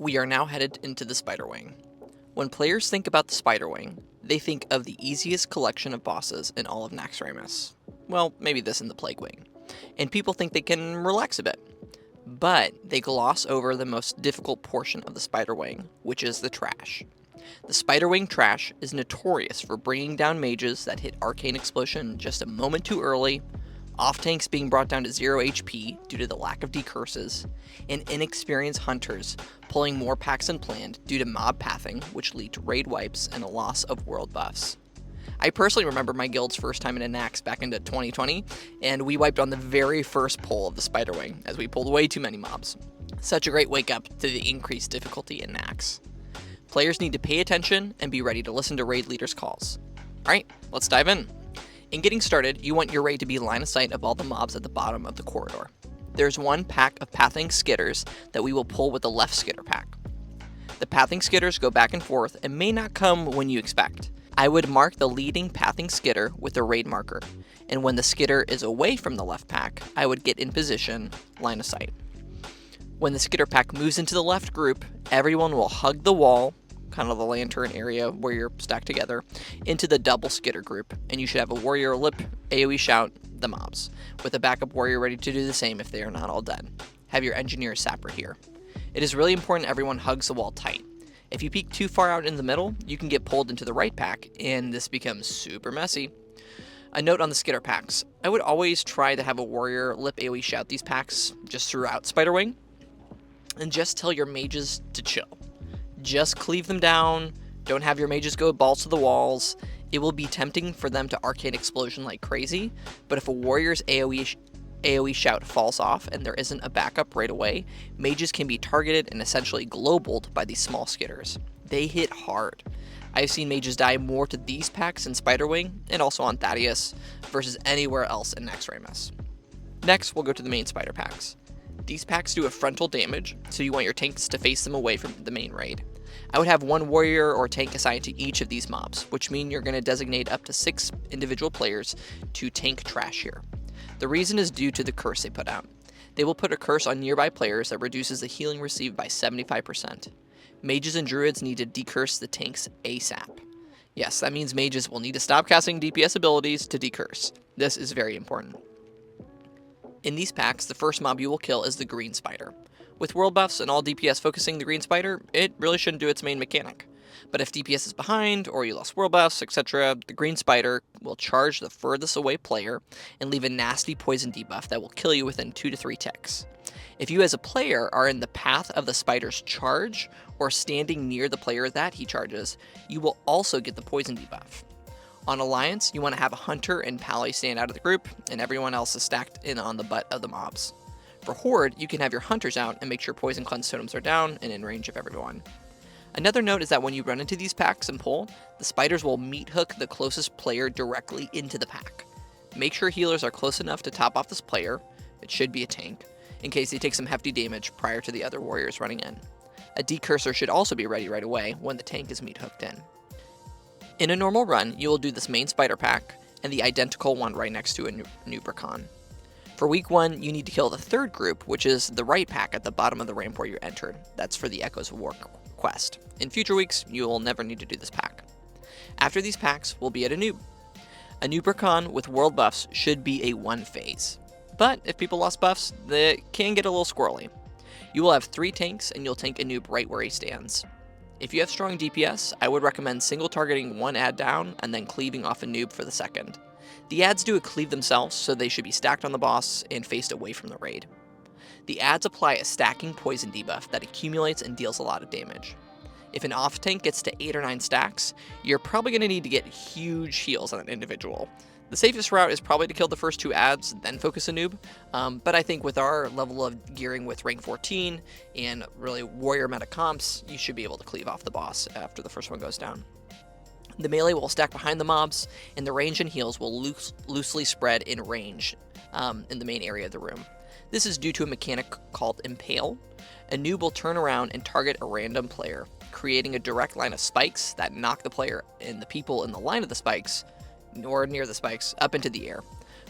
We are now headed into the spiderwing. When players think about the spiderwing, they think of the easiest collection of bosses in all of Naxxramas. Well, maybe this in the Plague Wing. And people think they can relax a bit. But they gloss over the most difficult portion of the spiderwing, which is the trash. The spiderwing trash is notorious for bringing down mages that hit Arcane Explosion just a moment too early, off-tanks being brought down to 0 HP due to the lack of decurses, and inexperienced hunters pulling more packs than planned due to mob pathing, which lead to raid wipes and a loss of world buffs. I personally remember my guild's first time in a Naxx back into 2020, and we wiped on the very first pull of the spiderwing as we pulled way too many mobs. Such a great wake up to the increased difficulty in Naxx. Players need to pay attention and be ready to listen to raid leaders' calls. Alright, let's dive in. In getting started, you want your raid to be line of sight of all the mobs at the bottom of the corridor. There's one pack of pathing skitters that we will pull with the left skitter pack. The pathing skitters go back and forth and may not come when you expect. I would mark the leading pathing skitter with a raid marker, and when the skitter is away from the left pack, I would get in position, line of sight. When the skitter pack moves into the left group, everyone will hug the wall, kind of the lantern area where you're stacked together, into the double skitter group, and you should have a warrior lip AoE shout the mobs, with a backup warrior ready to do the same if they are not all dead. Have your engineer sapper here. It is really important everyone hugs the wall tight. If you peek too far out in the middle, you can get pulled into the right pack, and this becomes super messy. A note on the skitter packs. I would always try to have a warrior lip AoE shout these packs just throughout Spiderwing, and just tell your mages to chill. Just cleave them down, don't have your mages go balls to the walls. It will be tempting for them to Arcane Explosion like crazy, but if a warrior's AoE shout falls off and there isn't a backup right away, mages can be targeted and essentially globaled by these small skitters. They hit hard. I've seen mages die more to these packs in Spiderwing, and also on Thaddeus, versus anywhere else in Naxxramas. Next, we'll go to the main spider packs. These packs do a frontal damage, so you want your tanks to face them away from the main raid. I would have one warrior or tank assigned to each of these mobs, which means you're going to designate up to 6 individual players to tank trash here. The reason is due to the curse they put out. They will put a curse on nearby players that reduces the healing received by 75%. Mages and druids need to decurse the tanks ASAP. Yes, that means mages will need to stop casting DPS abilities to decurse. This is very important. In these packs, the first mob you will kill is the green spider. With world buffs and all DPS focusing the green spider, it really shouldn't do its main mechanic. But if DPS is behind, or you lost world buffs, etc., the green spider will charge the furthest away player and leave a nasty poison debuff that will kill you within 2 to 3 ticks. If you as a player are in the path of the spider's charge, or standing near the player that he charges, you will also get the poison debuff. On Alliance, you want to have a hunter and pally stand out of the group, and everyone else is stacked in on the butt of the mobs. For Horde, you can have your hunters out and make sure poison cleanse totems are down and in range of everyone. Another note is that when you run into these packs and pull, the spiders will meat hook the closest player directly into the pack. Make sure healers are close enough to top off this player, it should be a tank, in case they take some hefty damage prior to the other warriors running in. A decurser should also be ready right away when the tank is meat hooked in. In a normal run, you will do this main spider pack, and the identical one right next to Anub'Rekhan. For week 1, you need to kill the third group, which is the right pack at the bottom of the ramp where you entered. That's for the Echoes of War quest. In future weeks, you will never need to do this pack. After these packs, we'll be at Anub'Rekhan with world buffs should be a 1 phase. But if people lost buffs, they can get a little squirrely. You will have 3 tanks, and you'll tank Anub right where he stands. If you have strong DPS, I would recommend single targeting 1 ad down, and then cleaving off a noob for the second. The ads do a cleave themselves, so they should be stacked on the boss and faced away from the raid. The ads apply a stacking poison debuff that accumulates and deals a lot of damage. If an off tank gets to 8 or 9 stacks, you're probably going to need to get huge heals on an individual. The safest route is probably to kill the first 2 ads, then focus a noob, but I think with our level of gearing with rank 14 and really warrior meta comps, you should be able to cleave off the boss after the first one goes down. The melee will stack behind the mobs, and the range and heals will loosely spread in range in the main area of the room. This is due to a mechanic called Impale. A noob will turn around and target a random player, creating a direct line of spikes that knock the player and the people in the line of the spikes, or near the spikes, up into the air.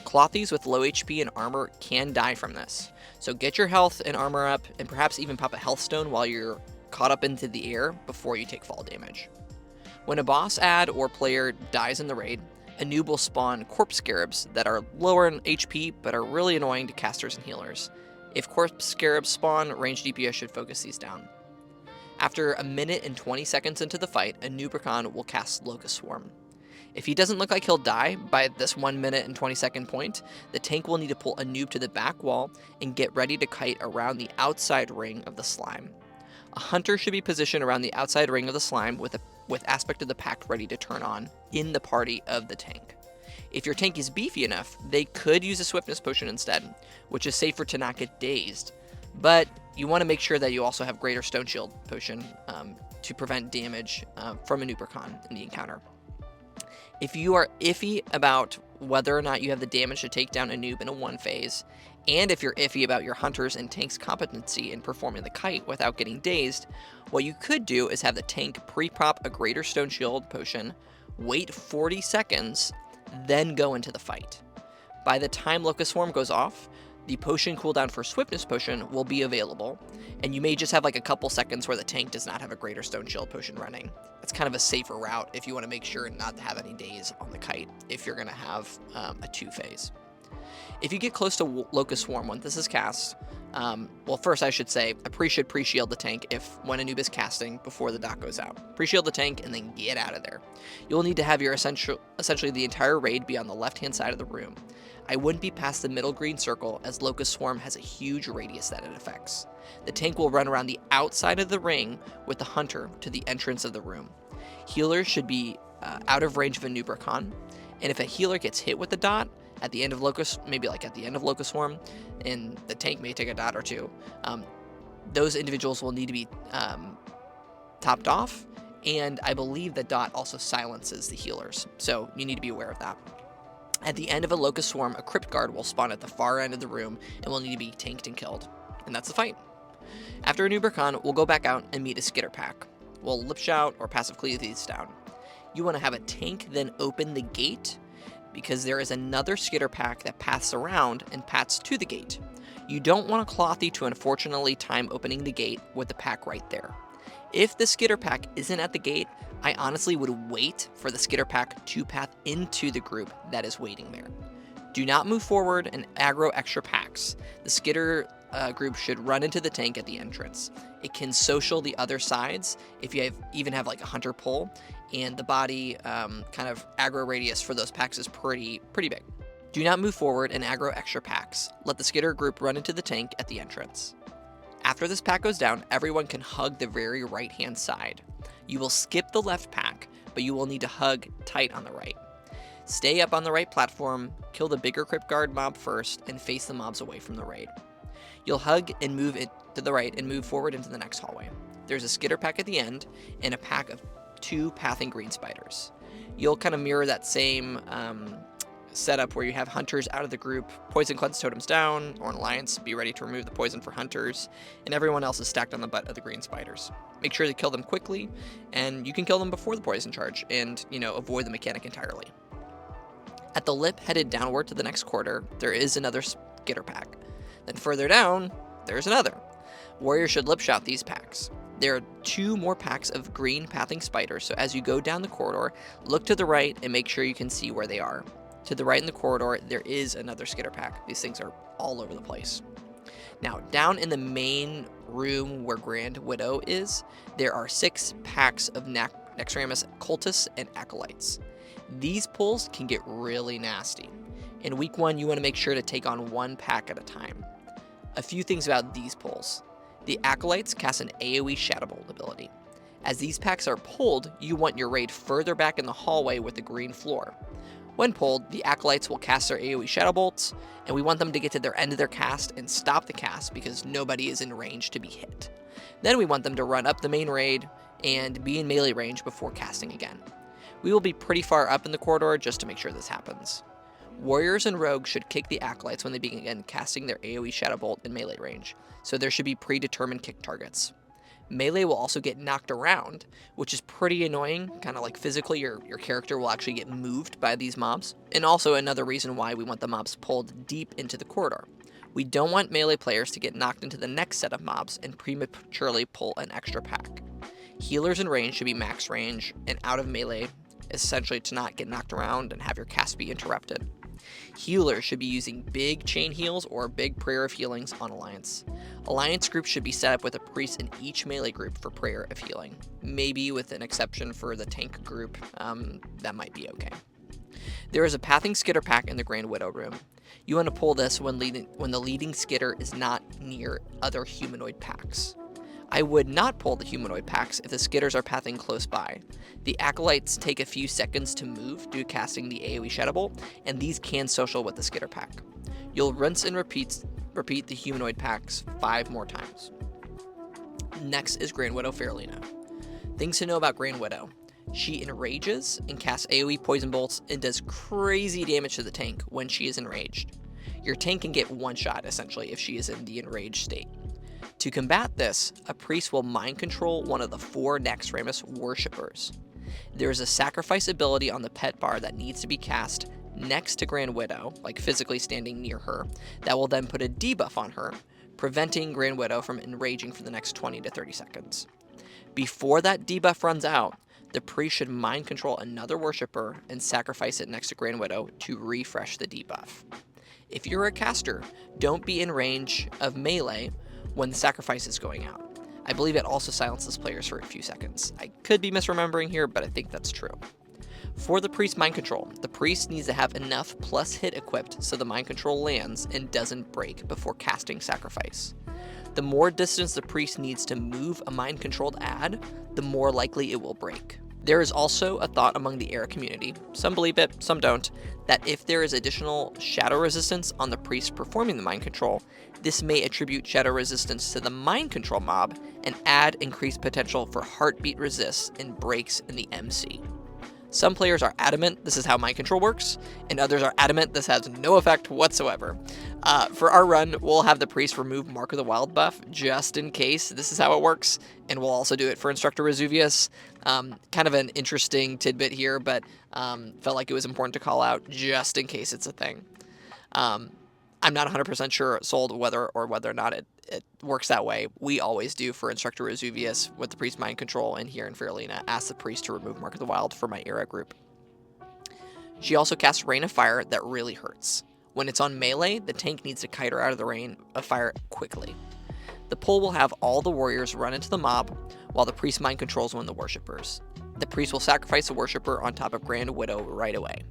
Clothies with low HP and armor can die from this, so get your health and armor up, and perhaps even pop a health stone while you're caught up into the air before you take fall damage. When a boss ad or player dies in the raid, a noob will spawn corpse scarabs that are lower in HP but are really annoying to casters and healers. If corpse scarabs spawn, ranged DPS should focus these down. After a minute and 20 seconds into the fight, Anub'Rekhan will cast Locust Swarm. If he doesn't look like he'll die by this 1 minute and 20 second point, the tank will need to pull a noob to the back wall and get ready to kite around the outside ring of the slime. A hunter should be positioned around the outside ring of the slime with Aspect of the Pact ready to turn on in the party of the tank. If your tank is beefy enough, they could use a swiftness potion instead, which is safer to not get dazed, but you want to make sure that you also have greater stone shield potion to prevent damage from Anub'Rekhan in the encounter. If you are iffy about whether or not you have the damage to take down a noob in a 1 phase, and if you're iffy about your hunters and tank's competency in performing the kite without getting dazed, what you could do is have the tank pre-prop a greater stone shield potion, wait 40 seconds, then go into the fight. By the time Locust Swarm goes off, the potion cooldown for Swiftness Potion will be available, and you may just have like a couple seconds where the tank does not have a greater stone shield potion running. That's kind of a safer route if you want to make sure not to have any daze on the kite if you're going to have a 2 phase. If you get close to Locust Swarm when this is cast, well, first I should say, should pre-shield the tank when a noob is casting before the dot goes out. Pre-shield the tank and then get out of there. You'll need to have your essentially the entire raid be on the left-hand side of the room. I wouldn't be past the middle green circle as Locust Swarm has a huge radius that it affects. The tank will run around the outside of the ring with the hunter to the entrance of the room. Healers should be out of range of Anub'Rekhan, and if a healer gets hit with the dot, at the end of Locust Swarm, and the tank may take a dot or two, those individuals will need to be topped off, and I believe the dot also silences the healers, so you need to be aware of that. At the end of a Locust Swarm, a Crypt Guard will spawn at the far end of the room and will need to be tanked and killed, and that's the fight. After Anub'Rekhan, we'll go back out and meet a Skitter Pack. We'll Lip Shout or Passive Cleave these down. You want to have a tank then open the gate, because there is another Skitter Pack that paths around and pats to the gate. You don't want a Clothy to unfortunately time opening the gate with the pack right there. If the Skitter Pack isn't at the gate, I honestly would wait for the Skitter Pack to path into the group that is waiting there. Do not move forward and aggro extra packs. The Skitter group should run into the tank at the entrance. It can social the other sides if you even have like a hunter pull, and the body kind of aggro radius for those packs is pretty big. Do not move forward and aggro extra packs. Let the Skitter group run into the tank at the entrance. After this pack goes down, everyone can hug the very right-hand side. You will skip the left pack, but you will need to hug tight on the right. Stay up on the right platform, kill the bigger Crypt Guard mob first, and face the mobs away from the raid. You'll hug and move it to the right and move forward into the next hallway. There's a Skitter Pack at the end, and a pack of 2 pathing green spiders. You'll kind of mirror that same setup where you have hunters out of the group, poison cleanse totems down, or an alliance, be ready to remove the poison for hunters, and everyone else is stacked on the butt of the green spiders. Make sure to kill them quickly, and you can kill them before the poison charge, and, avoid the mechanic entirely. At the lip headed downward to the next quarter, there is another Skitter Pack. Then further down, there's another. Warriors should lip shout these packs. There are 2 more packs of green pathing spiders, so as you go down the corridor, look to the right and make sure you can see where they are. To the right in the corridor, there is another Skitter Pack. These things are all over the place. Now, down in the main room where Grand Widow is, there are 6 packs of Naxxramas Cultists and Acolytes. These pulls can get really nasty. In week 1, you want to make sure to take on 1 pack at a time. A few things about these pulls. The Acolytes cast an AoE Shadow Bolt ability. As these packs are pulled, you want your raid further back in the hallway with the green floor. When pulled, the Acolytes will cast their AoE Shadow Bolts, and we want them to get to their end of their cast and stop the cast because nobody is in range to be hit. Then we want them to run up the main raid and be in melee range before casting again. We will be pretty far up in the corridor just to make sure this happens. Warriors and Rogues should kick the Acolytes when they begin casting their AoE Shadow Bolt in melee range, so there should be predetermined kick targets. Melee will also get knocked around, which is pretty annoying, kind of like physically your character will actually get moved by these mobs, and also another reason why we want the mobs pulled deep into the corridor. We don't want melee players to get knocked into the next set of mobs and prematurely pull an extra pack. Healers in range should be max range and out of melee, essentially to not get knocked around and have your cast be interrupted. Healers should be using big chain heals or big prayer of healings on Alliance. Alliance groups should be set up with a priest in each melee group for prayer of healing. Maybe with an exception for the tank group, that might be okay. There is a pathing skitter pack in the Grand Widow room. You want to pull this when the leading skitter is not near other humanoid packs. I would not pull the humanoid packs if the skitters are pathing close by. The acolytes take a few seconds to move due to casting the AoE Shadow Bolt, and these can social with the skitter pack. You'll rinse and repeat the humanoid packs 5 more times. Next is Grand Widow Faerlina. Things to know about Grand Widow. She enrages and casts AoE poison bolts and does crazy damage to the tank when she is enraged. Your tank can get one shot essentially if she is in the enraged state. To combat this, a priest will mind control one of the 4 Naxxramas worshippers. There is a sacrifice ability on the pet bar that needs to be cast next to Grand Widow, like physically standing near her, that will then put a debuff on her, preventing Grand Widow from enraging for the next 20 to 30 seconds. Before that debuff runs out, the priest should mind control another worshipper and sacrifice it next to Grand Widow to refresh the debuff. If you're a caster, don't be in range of melee when the sacrifice is going out. I believe it also silences players for a few seconds. I could be misremembering here, but I think that's true. For the priest mind control, the priest needs to have enough plus hit equipped so the mind control lands and doesn't break before casting sacrifice. The more distance the priest needs to move a mind controlled ad, the more likely it will break. There is also a thought among the era community, some believe it, some don't, that if there is additional shadow resistance on the priest performing the mind control, this may attribute shadow resistance to the mind control mob and add increased potential for heartbeat resists and breaks in the MC. Some players are adamant this is how mind control works, and others are adamant this has no effect whatsoever. For our run, we'll have the priest remove Mark of the Wild buff just in case this is how it works, and we'll also do it for Instructor Resuvius. Kind of an interesting tidbit here, but felt like it was important to call out just in case it's a thing. I'm not 100% sure sold whether or not it works that way. We always do for Instructor Resuvius with the priest mind control, and here in Faerlina, ask the priest to remove Mark of the Wild for my era group. She also casts Rain of Fire that really hurts. When it's on melee, the tank needs to kite her out of the rain of fire quickly. The pull will have all the warriors run into the mob, while the priest mind controls one of the worshippers. The priest will sacrifice the worshipper on top of Grand Widow right away.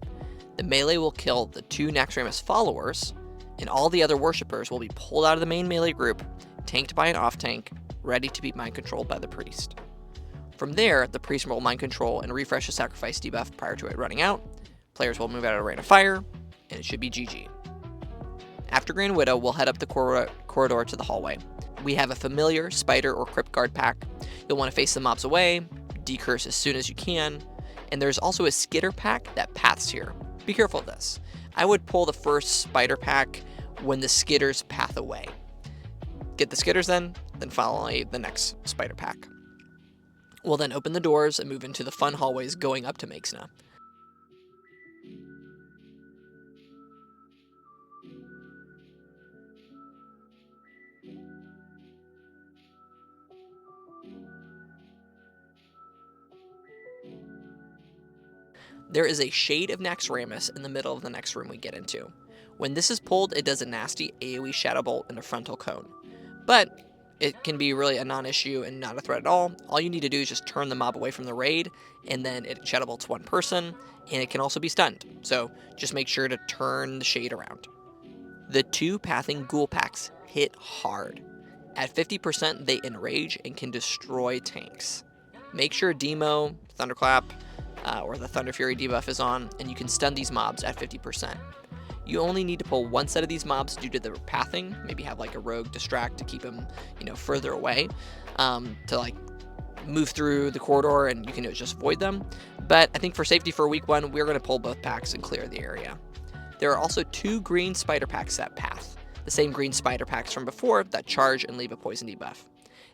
The melee will kill the 2 Naxxramas followers, and all the other worshippers will be pulled out of the main melee group, tanked by an off-tank, ready to be mind controlled by the priest. From there, the priest will mind control and refresh the sacrifice debuff prior to it running out. Players will move out of Rain of Fire, and it should be GG. After Grand Widow, we'll head up the corridor to the hallway. We have a familiar spider or crypt guard pack. You'll want to face the mobs away, decurse as soon as you can, and there's also a skitter pack that paths here. Be careful of this. I would pull the first spider pack when the skitters path away. Get the skitters then follow the next spider pack. We'll then open the doors and move into the fun hallways going up to Maexxna. There is a shade of Naxxramas in the middle of the next room we get into. When this is pulled, it does a nasty AoE Shadow Bolt in a frontal cone. But it can be really a non-issue and not a threat at all. All you need to do is just turn the mob away from the raid, and then it Shadow Bolts one person, and it can also be stunned. So just make sure to turn the shade around. The 2 pathing ghoul packs hit hard. At 50%, they enrage and can destroy tanks. Make sure Demo, Thunderclap, or the Thunder Fury debuff is on, and you can stun these mobs at 50%. You only need to pull 1 set of these mobs due to the pathing, maybe have like a rogue distract to keep them, further away, to like move through the corridor, and you can just avoid them. But I think for safety for week 1, we're going to pull both packs and clear the area. There are also 2 green spider packs that path, the same green spider packs from before that charge and leave a poison debuff.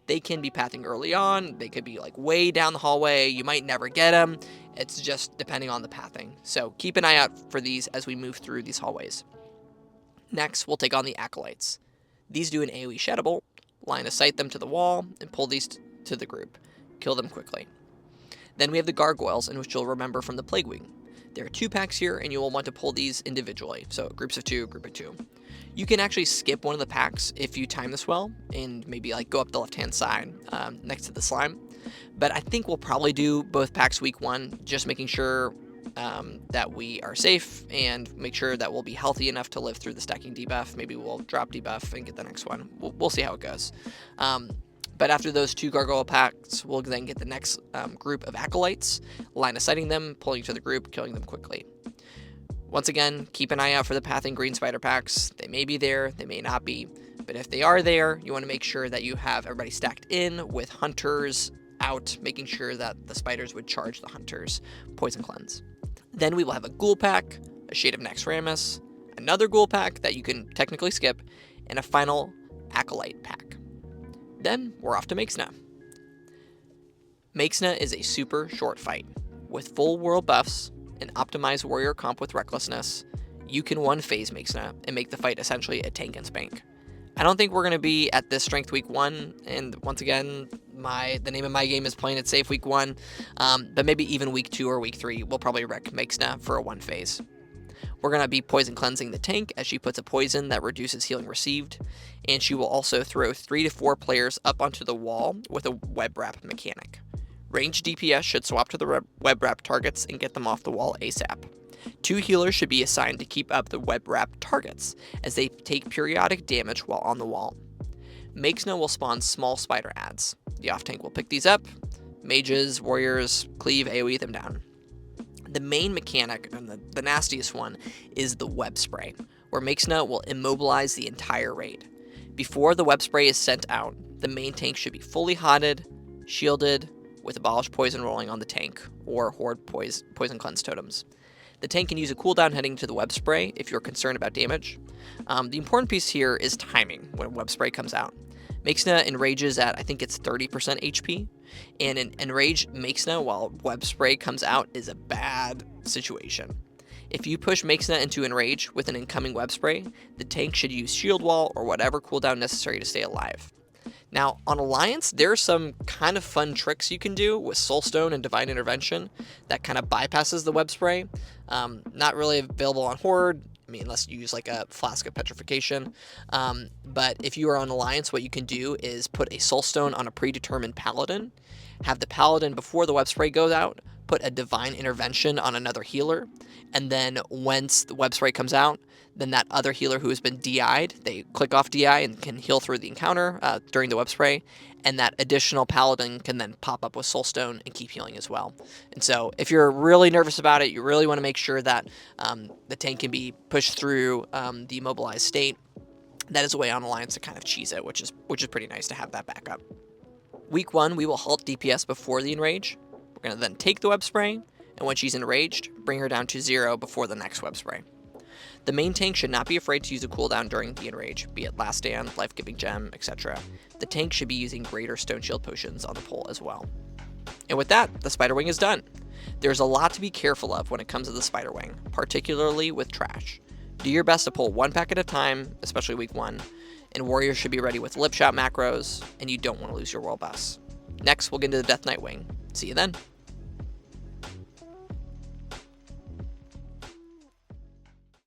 They can be pathing early on, they could be like way down the hallway, you might never get them, it's just depending on the pathing. So keep an eye out for these as we move through these hallways. Next, we'll take on the Acolytes. These do an AoE sheddable, line of sight them to the wall, and pull these to the group. Kill them quickly. Then we have the Gargoyles, in which you'll remember from the Plague Wing. There are 2 packs here, and you will want to pull these individually, so groups of 2, group of 2. You can actually skip one of the packs if you time this well, and maybe like go up the left-hand side next to the slime. But I think we'll probably do both packs week 1, just making sure that we are safe and make sure that we'll be healthy enough to live through the stacking debuff. Maybe we'll drop debuff and get the next one. We'll see how it goes. But after those 2 Gargoyle packs, we'll then get the next group of Acolytes, line of sighting them, pulling to the group, killing them quickly. Once again, keep an eye out for the Pathing Green Spider packs. They may be there, they may not be, but if they are there, you want to make sure that you have everybody stacked in with Hunters out, making sure that the Spiders would charge the Hunters. Poison Cleanse. Then we will have a Ghoul pack, a Shade of Naxxramas, another Ghoul pack that you can technically skip, and a final Acolyte pack. Then we're off to Maexxna. Maexxna is a super short fight. With full world buffs, an optimized warrior comp with recklessness, you can one-phase Maexxna and make the fight essentially a tank and spank. I don't think we're going to be at this strength week 1, and once again, the name of my game is playing it safe week 1, but maybe even week 2 or week 3, we'll probably wreck Maexxna for a one-phase. We're going to be poison cleansing the tank as she puts a poison that reduces healing received, and she will also throw 3 to 4 players up onto the wall with a web wrap mechanic. Ranged DPS should swap to the web wrap targets and get them off the wall ASAP. 2 healers should be assigned to keep up the web wrap targets, as they take periodic damage while on the wall. Maexxna will spawn small spider adds. The off tank will pick these up. Mages, warriors, cleave, AoE them down. The main mechanic, and the nastiest one, is the web spray, where Maexxna will immobilize the entire raid. Before the web spray is sent out, the main tank should be fully hotted, shielded, with abolished poison rolling on the tank, or horde poison cleanse totems. The tank can use a cooldown heading to the web spray if you're concerned about damage. The important piece here is timing when web spray comes out. Maexxna enrages at, I think it's 30% HP, and an enrage Maexxna while web spray comes out is a bad situation. If you push Maexxna into enrage with an incoming web spray, the tank should use shield wall or whatever cooldown necessary to stay alive. Now, on Alliance, there are some kind of fun tricks you can do with Soulstone and Divine Intervention that kind of bypasses the web spray. Not really available on Horde, I mean, unless you use like a Flask of Petrification. But if you are on Alliance, what you can do is put a Soulstone on a predetermined Paladin, have the Paladin, before the web spray goes out, put a Divine Intervention on another healer, and then once the web spray comes out, then that other healer who has been DI'd, they click off DI and can heal through the encounter during the web spray, and that additional Paladin can then pop up with Soulstone and keep healing as well. And so if you're really nervous about it, you really want to make sure that the tank can be pushed through the immobilized state. That is a way on Alliance to kind of cheese it, which is pretty nice to have that backup. Week 1, we will halt DPS before the enrage. We're going to then take the web spray, and when she's enraged, bring her down to 0 before the next web spray. The main tank should not be afraid to use a cooldown during the enrage, be it Last Stand, Life-Giving Gem, etc. The tank should be using greater Stone Shield potions on the pull as well. And with that, the Spiderwing is done. There's a lot to be careful of when it comes to the Spiderwing, particularly with trash. Do your best to pull 1 pack at a time, especially week 1, and warriors should be ready with lip shot macros, and you don't want to lose your world boss. Next, we'll get into the Death Knight Wing. See you then.